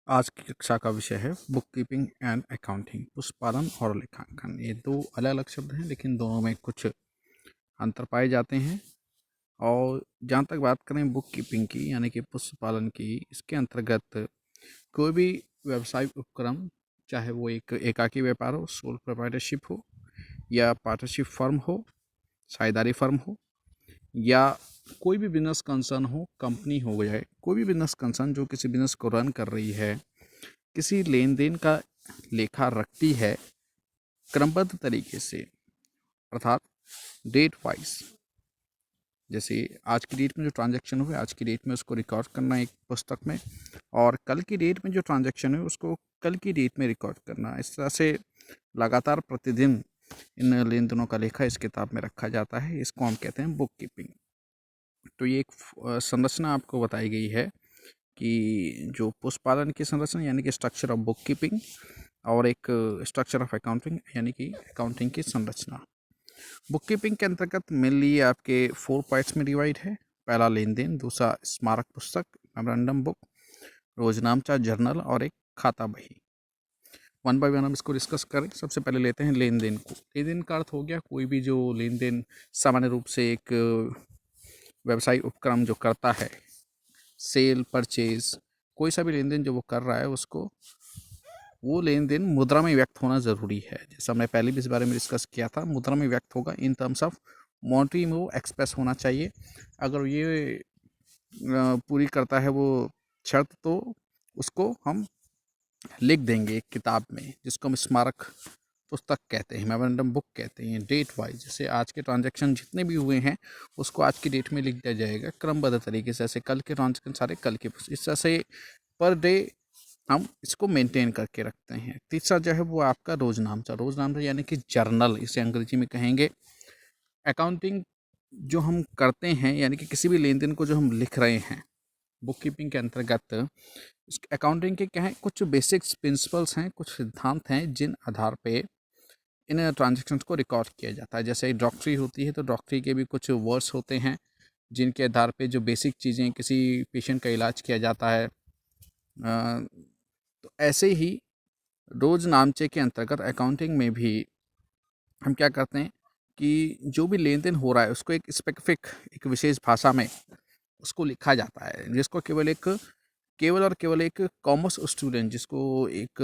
आज की कक्षा का विषय है बुक कीपिंग एंड अकाउंटिंग, पुस्तपालन और लेखांकन। ये दो अलग अलग शब्द हैं, लेकिन दोनों में कुछ अंतर पाए जाते हैं। और जहाँ तक बात करें बुक कीपिंग की यानी कि पुस्तपालन की, इसके अंतर्गत कोई भी व्यावसायिक उपक्रम, चाहे वो एक एकाकी व्यापार हो, सोल प्रोप्राइटरशिप हो, या पार्टनरशिप फर्म हो, साझेदारी फर्म हो, या कोई भी बिजनेस कंसर्न हो, कंपनी हो जाए, कोई भी बिजनेस कंसर्न जो किसी बिजनेस को रन कर रही है, किसी लेन देन का लेखा रखती है क्रमबद्ध तरीके से, अर्थात डेट वाइज। जैसे आज की डेट में जो ट्रांजैक्शन हुए, आज की डेट में उसको रिकॉर्ड करना एक पुस्तक में, और कल की डेट में जो ट्रांजैक्शन हुए उसको कल की डेट में रिकॉर्ड करना। इस तरह से लगातार प्रतिदिन इन लेन देनों का लेखा इस किताब में रखा जाता है। इसको हम कहते हैं बुक कीपिंग। तो ये एक संरचना आपको बताई गई है कि जो पुस्तपालन की संरचना यानी कि स्ट्रक्चर ऑफ बुक कीपिंग, और एक स्ट्रक्चर ऑफ अकाउंटिंग यानी कि अकाउंटिंग की संरचना। बुक कीपिंग के अंतर्गत मेनली आपके 4 पार्ट्स में डिवाइड है। पहला लेन देन, दूसरा स्मारक पुस्तक मेमोरेंडम बुक, रोजनामचा जर्नल, और एक खाता बही। वन बाय वन हम इसको डिस्कस करें। सबसे पहले लेते हैं लेन देन को। लेन देन का अर्थ हो गया कोई भी जो लेन देन सामान्य रूप से एक व्यवसायिक उपक्रम जो करता है, सेल परचेज, कोई सा भी लेन देन जो वो कर रहा है, उसको वो लेन देन मुद्रा में व्यक्त होना ज़रूरी है। जैसा हमने पहले भी इस बारे में डिस्कस किया था, मुद्रा में व्यक्त होगा इन टर्म्स ऑफ मॉनेटरी में वो एक्सप्रेस होना चाहिए। अगर ये पूरी करता है वो शर्त, तो उसको हम लिख देंगे एक किताब में, जिसको हम स्मारक पुस्तक कहते हैं, मेमोरेंडम बुक कहते हैं। डेट वाइज, जैसे आज के ट्रांजैक्शन जितने भी हुए हैं उसको आज की डेट में लिख दिया जाएगा क्रमबद्ध तरीके से। ऐसे कल के ट्रांजैक्शन सारे कल के, इस तरह से पर डे हम इसको मेंटेन करके रखते हैं। तीसरा जो है वो आपका रोजनामचा। रोजनामचा यानी कि जर्नल, इसे अंग्रेजी में कहेंगे। अकाउंटिंग जो हम करते हैं यानी कि किसी भी लेन देन को जो हम लिख रहे हैं बुक कीपिंग के अंतर्गत, अकाउंटिंग के क्या है, कुछ बेसिक्स प्रिंसिपल्स हैं, कुछ सिद्धांत हैं जिन आधार पे इन ट्रांजेक्शन्स को रिकॉर्ड किया जाता है। जैसे डॉक्टरी होती है तो डॉक्टरी के भी कुछ वर्ड्स होते हैं जिनके आधार पे जो बेसिक चीज़ें, किसी पेशेंट का इलाज किया जाता है। तो ऐसे ही रोजनामचे के अंतर्गत अकाउंटिंग में भी हम क्या करते हैं कि जो भी लेन देन हो रहा है उसको एक स्पेसिफिक, एक विशेष भाषा में उसको लिखा जाता है, जिसको केवल और केवल एक कॉमर्स स्टूडेंट, जिसको एक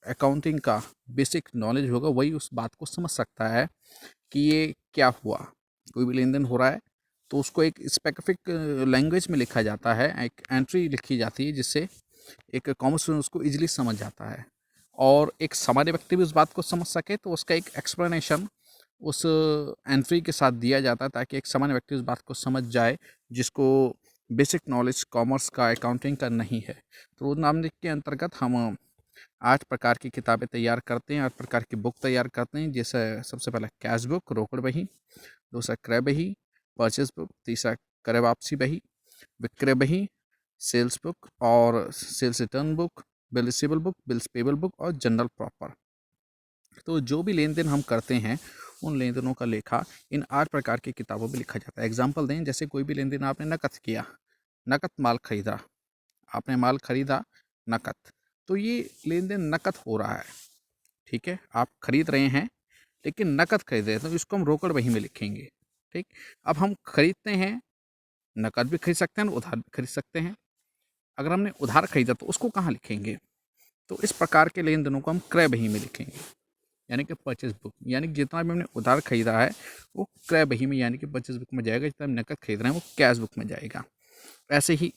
अकाउंटिंग का बेसिक नॉलेज होगा, वही उस बात को समझ सकता है कि ये क्या हुआ। कोई भी लेन देन हो रहा है तो उसको एक स्पेसिफिक लैंग्वेज में लिखा जाता है, एक एंट्री लिखी जाती है, जिससे एक कॉमर्स स्टूडेंट उसको ईजिली समझ जाता है। और एक सामान्य व्यक्ति भी उस बात को समझ सके तो उसका एक एक्सप्लेनेशन उस एंट्री के साथ दिया जाता है, ताकि एक सामान्य व्यक्ति उस बात को समझ जाए जिसको बेसिक नॉलेज कॉमर्स का, अकाउंटिंग का नहीं है। तो रोजनामचे के अंतर्गत हम 8 प्रकार की किताबें तैयार करते हैं, 8 प्रकार की बुक तैयार करते हैं। जैसे सबसे पहला कैश बुक, रोकड़ बही, दूसरा क्रय बही, परचेज बुक, तीसरा क्रय वापसी बही, विक्रय बही, सेल्स बुक और sales return book, bill receivable book, bills payable book और जनरल प्रॉपर। तो जो भी लेन देन हम करते हैं उन लेन देनों का लेखा इन 8 प्रकार की किताबों में लिखा जाता है। एग्जाम्पल दें, जैसे कोई भी लेन देन आपने नकद किया, नकद माल खरीदा, आपने माल खरीदा नकद, तो ये लेन देन नकद हो रहा है। ठीक है, आप खरीद रहे हैं लेकिन नकद खरीद रहे हैं, तो इसको हम रोकड़ बही में लिखेंगे। ठीक, अब हम खरीदते हैं, नकद भी खरीद सकते हैं, उधार भी खरीद सकते हैं। अगर हमने उधार खरीदा तो उसको कहाँ लिखेंगे? तो इस प्रकार के लेन देनों को हम क्रय बही में लिखेंगे, यानी कि परचेज बुक। यानी कि जितना भी हमने उधार खरीदा है वो क्रय बही में यानी कि परचेज बुक में जाएगा, जितना हम नकद खरीद रहे हैं वो कैश बुक में जाएगा। ऐसे ही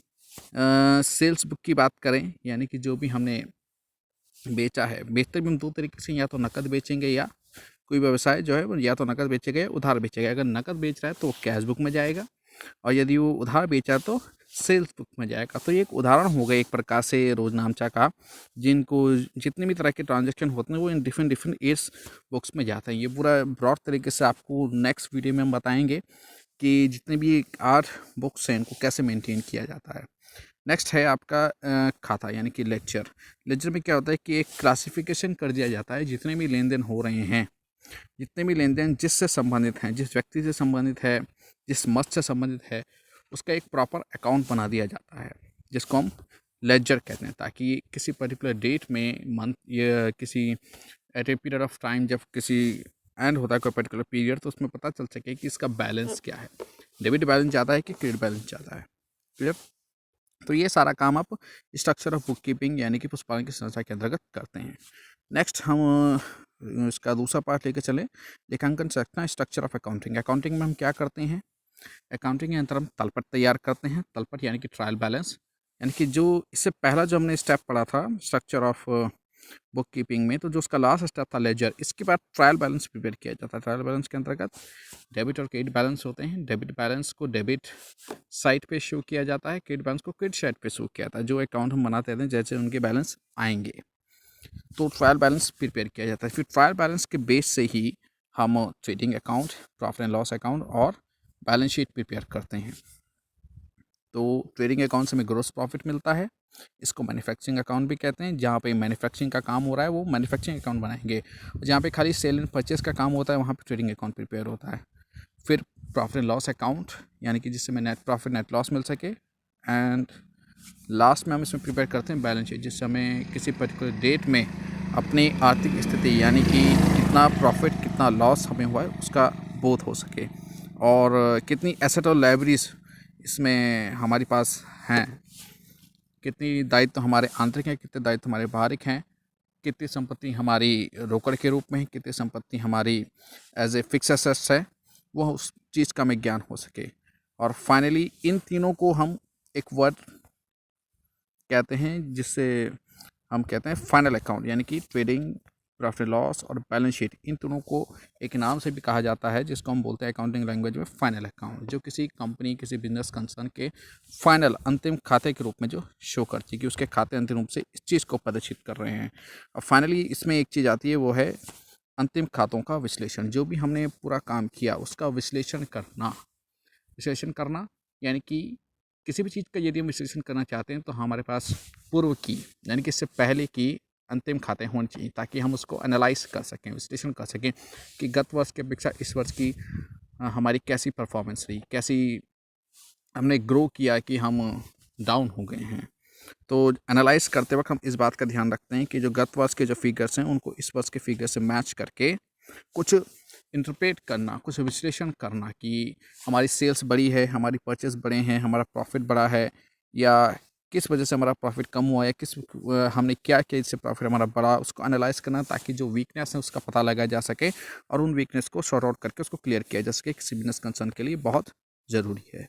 सेल्स बुक की बात करें, यानी कि जो भी हमने बेचा है, बेचते भी हम दो तरीके से, या तो नकद बेचेंगे, या कोई व्यवसाय जो है वो या तो नकद बेचेगा या उधार बेचेगा। अगर नकद बेच रहा है तो वो कैश बुक में जाएगा, और यदि वो उधार बेचा तो सेल्स बुक में जाएगा। तो ये एक उदाहरण हो गया एक प्रकार से रोजनामचा का, जिनको जितने भी तरह के ट्रांजेक्शन होते हैं वो इन डिफरेंट डिफरेंट एड्स बुक्स में जाते हैं। ये पूरा ब्रॉड तरीके से आपको नेक्स्ट वीडियो में हम बताएंगे कि जितने भी 8 बुक्स हैं इनको कैसे मेंटेन किया जाता है। नेक्स्ट है आपका खाता यानी कि लेक्चर। लेक्चर में क्या होता है कि एक क्लासिफिकेशन कर दिया जाता है, जितने भी लेन देन हो रहे हैं, जितने भी लेन देन जिससे संबंधित हैं, जिस व्यक्ति से संबंधित है, जिस मत से संबंधित है, उसका एक प्रॉपर अकाउंट बना दिया जाता है, जिसको हम लेजर कहते हैं, ताकि किसी पर्टिकुलर डेट में मंथ या किसी at a period of time जब किसी एंड होता है कोई पर्टिकुलर पीरियड, तो उसमें पता चल सके कि इसका बैलेंस क्या है, डेबिट बैलेंस ज़्यादा है कि क्रेडिट बैलेंस ज़्यादा है। क्लियर? तो ये सारा काम आप स्ट्रक्चर ऑफ बुक कीपिंग यानी कि पुष्पालन की संरचना के अंतर्गत करते हैं। नेक्स्ट हम इसका दूसरा पार्ट लेकर चलें, लेखांकन संरचना, स्ट्रक्चर ऑफ अकाउंटिंग। अकाउंटिंग में हम क्या करते हैं? अकाउंटिंग के अंदर हम तलपट तैयार करते हैं। तलपट यानी कि ट्रायल बैलेंस, यानी कि जो इससे पहला जो हमने स्टेप पढ़ा था स्ट्रक्चर ऑफ बुक कीपिंग में, तो जो उसका लास्ट स्टेप था लेजर, इसके बाद ट्रायल बैलेंस प्रिपेयर किया जाता है। ट्रायल बैलेंस के अंतर्गत डेबिट और क्रेडिट बैलेंस होते हैं। डेबिट बैलेंस को डेबिट साइड पे शो किया जाता है, क्रेडिट बैलेंस को क्रेडिट साइड पे शो किया जाता है। जो अकाउंट हम बनाते हैं जैसे उनके बैलेंस आएंगे, तो ट्रायल बैलेंस प्रिपेयर किया जाता है। फिर ट्रायल बैलेंस के बेस से ही हम trading account, profit and loss account और बैलेंस शीट प्रिपेयर करते हैं। तो ट्रेडिंग अकाउंट से हमें ग्रोस प्रॉफिट मिलता है, इसको मैन्युफैक्चरिंग अकाउंट भी कहते हैं। जहाँ पे मैन्युफैक्चरिंग का काम हो रहा है वो मैन्युफैक्चरिंग अकाउंट बनाएंगे, जहाँ पे खाली सेल एंड परचेस का काम होता है वहाँ पे ट्रेडिंग अकाउंट प्रिपेयर होता है। फिर प्रॉफिट एंड लॉस अकाउंट, यानी कि जिससे हमें नेट प्रॉफिट नेट लॉस मिल सके। एंड लास्ट में हम इसमें प्रिपेयर करते हैं बैलेंस शीट, जिससे हमें किसी पर्टिकुलर डेट में अपनी आर्थिक स्थिति यानी कि कितना प्रॉफिट कितना लॉस हमें हुआ है उसका बोध हो सके, और कितनी एसेट और लायबिलिटीज इसमें हमारे पास हैं, कितनी दायित्व हमारे आंतरिक हैं, कितने दायित्व हमारे बाहरिक हैं, कितनी संपत्ति हमारी रोकड़ के रूप में है, कितनी संपत्ति हमारी एज ए फिक्स एसेट्स है, वह उस चीज़ का हमें ज्ञान हो सके। और फाइनली इन तीनों को हम एक वर्ड कहते हैं जिससे हम कहते हैं फाइनल अकाउंट, यानी कि ट्रेडिंग, प्रॉफिट लॉस और बैलेंस शीट, इन तीनों को एक नाम से भी कहा जाता है जिसको हम बोलते हैं अकाउंटिंग लैंग्वेज में फाइनल अकाउंट, जो किसी कंपनी किसी बिजनेस कंसर्न के फाइनल अंतिम खाते के रूप में जो शो करती है कि उसके खाते अंतिम रूप से इस चीज़ को प्रदर्शित कर रहे हैं। और फाइनली इसमें एक चीज़ आती है, वो है अंतिम खातों का विश्लेषण। जो भी हमने पूरा काम किया उसका विश्लेषण करना यानी कि किसी भी चीज़ का यदि हम विश्लेषण करना चाहते हैं तो हमारे पास पूर्व की यानी कि इससे पहले की अंतिम खाते होने चाहिए, ताकि हम उसको एनालाइज कर सकें, विश्लेषण कर सकें कि गत वर्ष की अपेक्षा इस वर्ष की हमारी कैसी परफॉर्मेंस रही, कैसी हमने ग्रो किया कि हम डाउन हो गए हैं। तो एनालाइज करते वक्त हम इस बात का ध्यान रखते हैं कि जो गत वर्ष के जो फिगर्स हैं उनको इस वर्ष के फिगर से मैच करके कुछ इंटरप्रेट करना, कुछ विश्लेषण करना कि हमारी सेल्स बढ़ी है, हमारी परचेस बढ़े हैं, हमारा प्रॉफिट बढ़ा है, या किस वजह से हमारा प्रॉफिट कम हुआ है, हमने क्या किया इससे प्रॉफिट हमारा बढ़ा, उसको एनालाइज करना, ताकि जो वीकनेस है उसका पता लगाया जा सके और उन वीकनेस को सॉर्ट आउट करके उसको क्लियर किया जा सके, किसी बिजनेस कंसर्न के लिए बहुत ज़रूरी है।